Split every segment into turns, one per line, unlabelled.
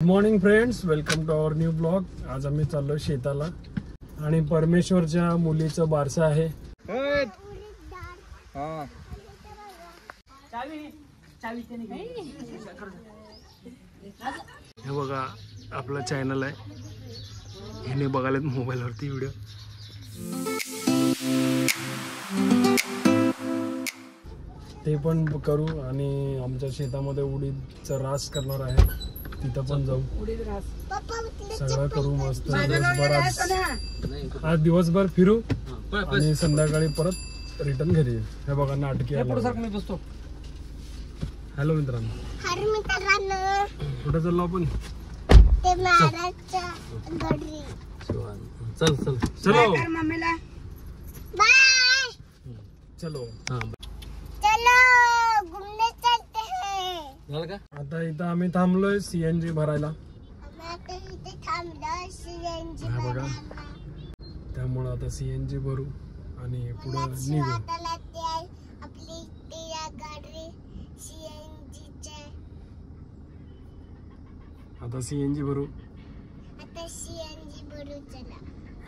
Good morning friends, welcome to our new blog. आज आम्ही चाललोय शेताला आणि परमेश्वरच्या मुलीचं बारसं आहे. हे बघा आपला चॅनल आहे, ह्याने बघायला मोबाईल वरती व्हिडिओ. ते पण करू आणि आमच्या शेतामध्ये उडीदचा रास करणार आहे, तिथं पण जाऊ, सगळं करू मस्त. दिवसभर आज दिवसभर फिरू आणि संध्याकाळी परत रिटर्न घरी येऊ. हे बघा नाटकी. हॅलो मित्रांनो, कुठे चाललो आपण? चल चल चलो चलो. आता इथं आम्ही थांबलोय सीएनजी भरायला. बघा, त्यामुळे आता सीएनजी भरू आणि पुढे निघू. आता सीएनजी भरू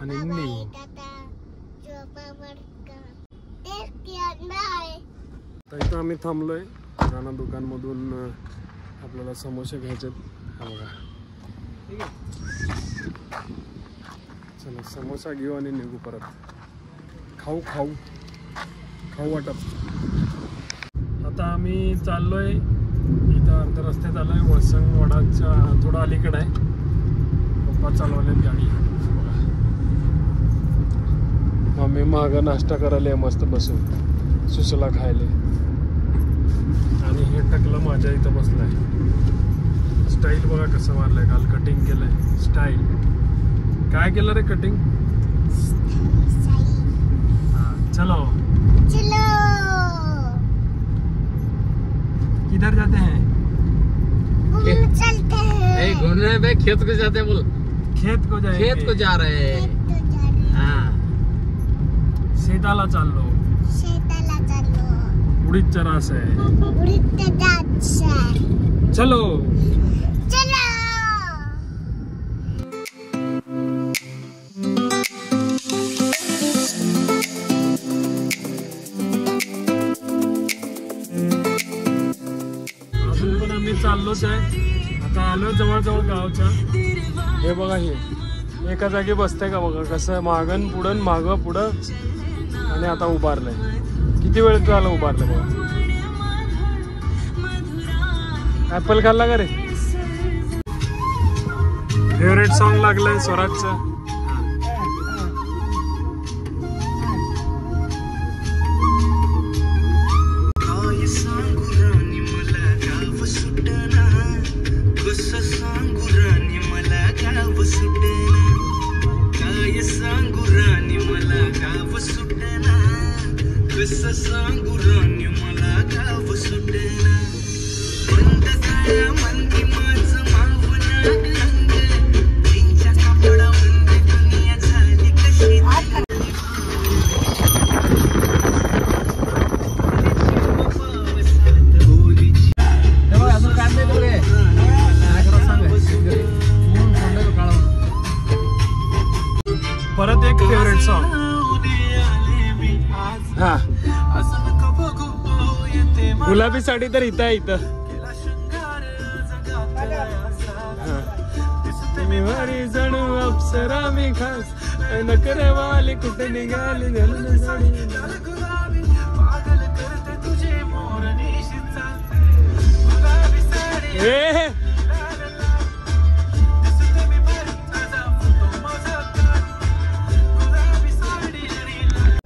आणि निघू. इथं आम्ही थांबलोय. किराणा दुकान मधून आपल्याला समोसे घ्यायचे. हा बघा, चला समोसा घेऊ आणि निघू परत. खाऊ खाऊ खाऊ वाटप. आता आम्ही चाललोय, इथं अर्ध्या रस्त्यात आलोय. वसंग वडाच्या थोडं अलीकडे आहे. पप्पा चालवले गाडी. मम्मी मागं नाश्ता करायला मस्त बसून सुसला खायला. आणि हे टकलं माझ्या इथं बसलाय. स्टाईल बघा कसं मारलंय. काल कटिंग केलंय. स्टाईल काय केलं रे कटिंग? चलो चलो. किधर जाते हैं? चलते हैं. घूमने पे खेत को जाते हैं. बोल खेत को जाए. खेत को जा रहे हैं. हाँ, शेताला चाललो. शेताला चाललो. उडीदचा रास आहे. उडीदचा रास आहे. चलो चलो. अजून पण आम्ही चाललोच आहे. आता आलो जवळजवळ गावच्या. हे बघा, हे एका जागी बसतंय का बघा, कसं मागण पुढं मागं पुढं. आणि आता उभारलंय. किती वेळ झालं उभारलं बघा. ऍपल खाल्ला का रे? फेवरेट सॉन्ग लागलंय स्वराजचं. परत एक फेवरेट सॉन्ग. हा, गुलाबी साडी तर इथं आहे. इथं जणू अप्सरा मी खास नकरवाली कुठे निघाली.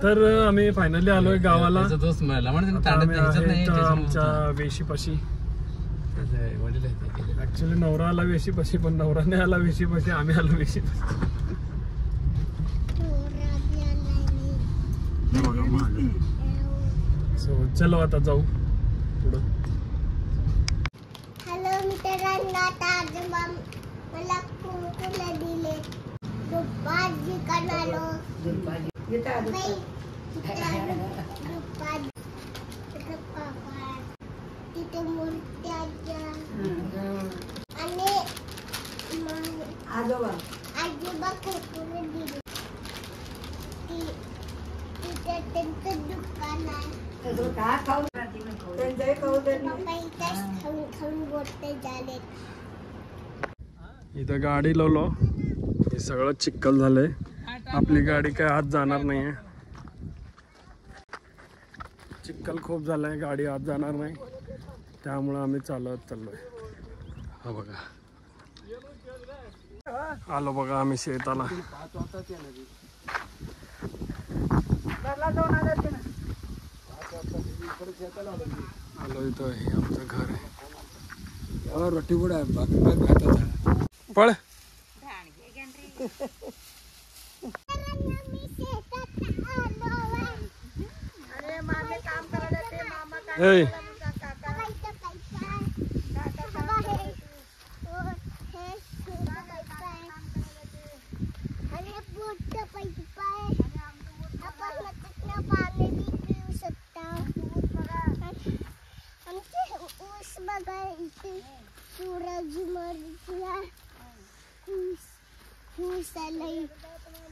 तर आम्ही फायनली आलोय गावाला. आमच्या वेशीपाशी. ऍक्च्युली नवरा आला वेशीपाशी, पण नवरा नाही आला वेशीपाशी. आम्ही आलो वेशीपाशी. सो चलो आता जाऊ पुढं.
हॅलो मित्रांनो, आता आज मला कुरकुरे दिले. भाजी करणारो तिथे मूर्त्या आणि आजोबा कुरकुरे दिले. तिथे त्यांचं दुकान आहे. पप्पा इथेच खाऊन गोष्ट झाले.
इथं गाडी लावलो. हे सगळं चिखल झालंय. आपली गाडी काय आत जाणार नाहीये. चिखल खूप झालाय, गाडी आत जाणार नाही, त्यामुळे आम्ही चालत चाललोय. हा बघा, आलो बघा आम्ही शेताला. आलो इथं, हे आमचं घर आहे. रोटी बुडा पळ. ए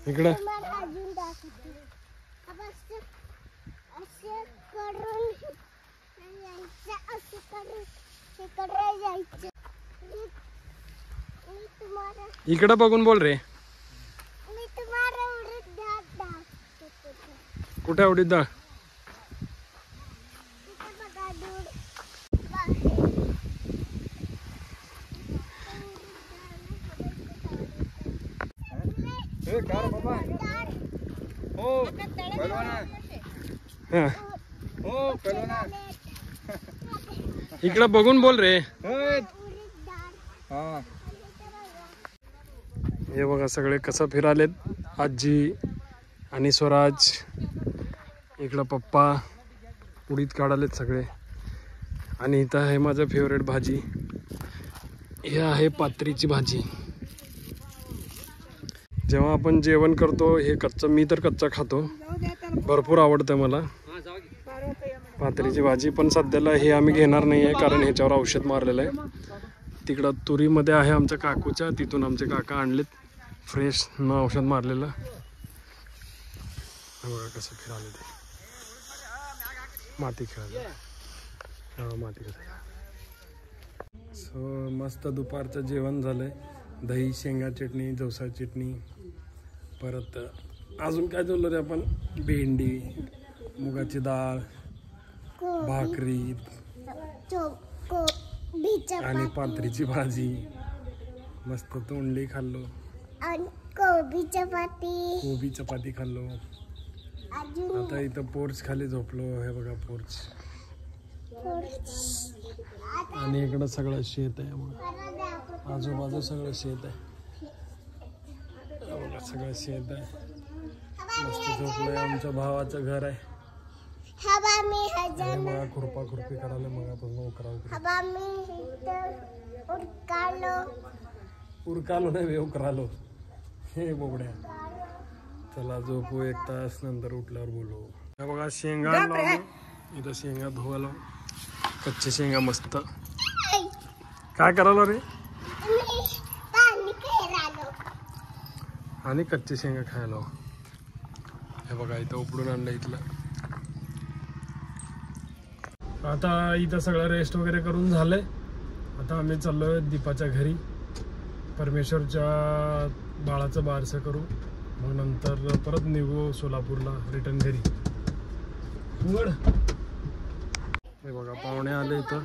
इकडे इकडे बघून बोल रे. कुठे उडीद डाळ? इकडे बघून बोल रे. हे बघा सगळे कसं फिरालेत. आजी आणि स्वराज, इकडं पप्पा उडीद काढालेत सगळे. आणि इथं आहे माझं फेवरेट भाजी, हे आहे पात्रीची भाजी. जेव्हा आपण जेवण करतो हे कच्चं, मी तर कच्चा खातो, भरपूर आवडतं मला पात्रीची भाजी. पण सध्याला हे आम्ही घेणार नाही आहे, कारण ह्याच्यावर औषध मारलेलं आहे. तिकडं तुरीमध्ये आहे आमच्या काकूच्या, तिथून आमचे काका आणलेत फ्रेश न औषध मारलेलं. बघा कसं फिराले ते, माती खेळायला. हा माती कसं. सो मस्त दुपारचं जेवण झालंय. दही, शेंगा चटणी, जवसा चटणी, परत अजून काय जेवलं रे आपण? भेंडी, मुगाची डाळ, भाकरी आणि पात्रीची भाजी. मस्त तोंडली खाल्लो. कोबी चपाती खाल्लो. आता इथं पोर्च खाली झोपलो. हे बघा पोर्च. आणि इकडं सगळं शेत आहे बघा, आजूबाजू सगळं शेत आहे. बघा सगळं शेत आहे. मस्त झोपलोय. आमच्या भावाचं घर आहे. मग खुरपा खुरपी करायला मगापासून उरकालो नाही उकरालो. हे बोबड्या, चला झोपू 1 तास, नंतर उठल्यावर बोलू. हे बघा शेंगा लावलो. इथं शेंगा धुवालो. कच्चे शेंगा मस्त. काय करायला रे? आणि कच्चे शेंगा खायला. हे बघा इथं उपडून आणलं इथलं. आता इथं सगळं रेस्ट वगैरे करून झालंय. आता आम्ही चाललोय दीपाच्या घरी. परमेश्वरच्या बाळाचं बारसं करू, मग नंतर परत निघू सोलापूरला, रिटर्न घरी. उघड. हे बघा पाहुणे आले इथं.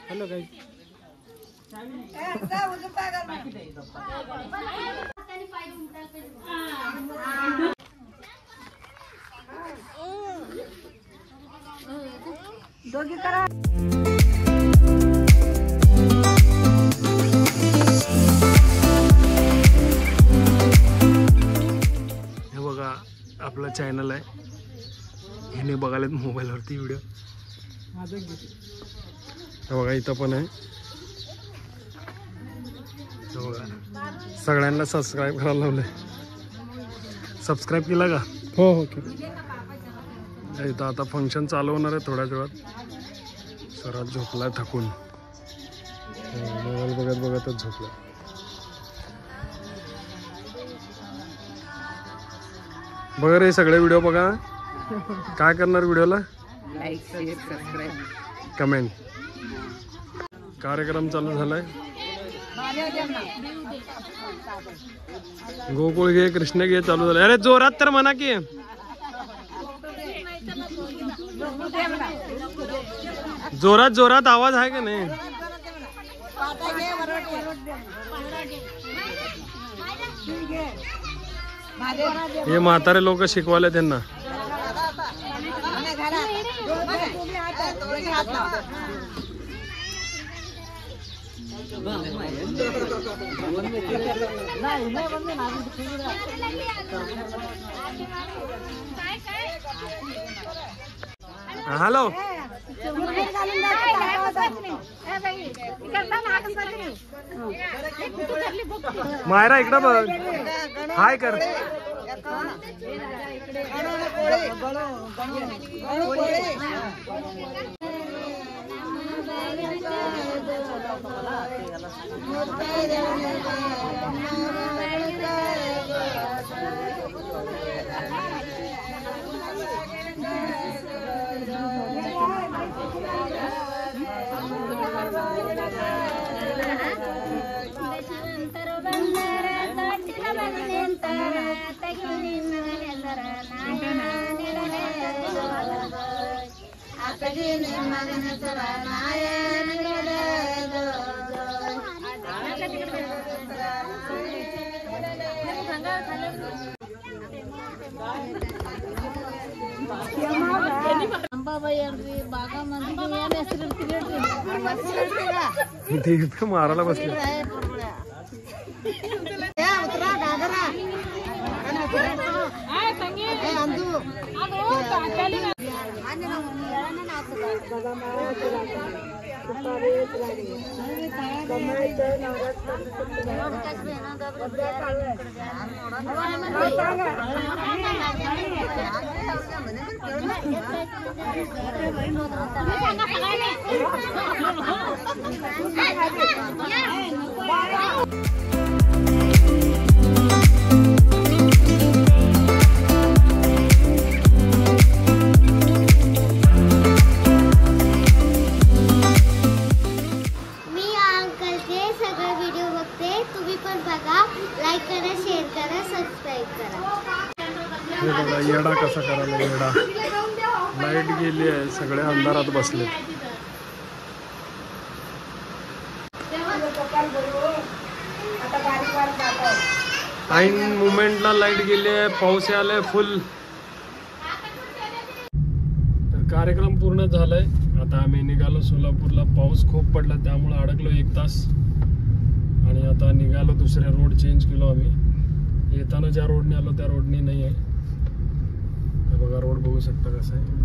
Hello guys.
दोघी करा.
आपलं चॅनल आहे, हे बघायला मोबाईलवरती व्हिडिओ. बघा इथं पण आहे. बघा सगळ्यांना सबस्क्राईब करायला लावलंय. सबस्क्राईब केला का? हो हो केलं. इथं आता फंक्शन चालू होणार आहे थोड्याच वेळात. सरात झोपला थकून, मोबाईल बघत बघतच झोपला. बघा रे सगळे व्हिडिओ बघा. काय करणार व्हिडिओला? Like, share, subscribe, comment. कार्यक्रम चालू झालाय. गोकुळ घे, कृष्ण घे चालू झालं. अरे जोरात तर म्हणा की. जोरात जोरात आवाज आहे का नाही? हे म्हातारे लोक शिकवाले त्यांना. हॅलो मायरा इकडं बघ. हाय कर. मारायला बसले. येडा कसा करायला येडा. लाईट गेली आहे, सगळे अंधारात बसले. ऐन मुमेंटला लाईट गेली आहे, पाऊस आलाय फुल. तर कार्यक्रम पूर्ण झालाय. आता आम्ही निघालो सोलापूरला. पाऊस खूप पडला त्यामुळे अडकलो 1 तास. आणि आता निघालो, दुसऱ्या रोड चेंज केलो आम्ही. येताना ज्या रोडने आलो त्या रोडने नाही आहे. बघा रोड बघू शकता कसा आहे.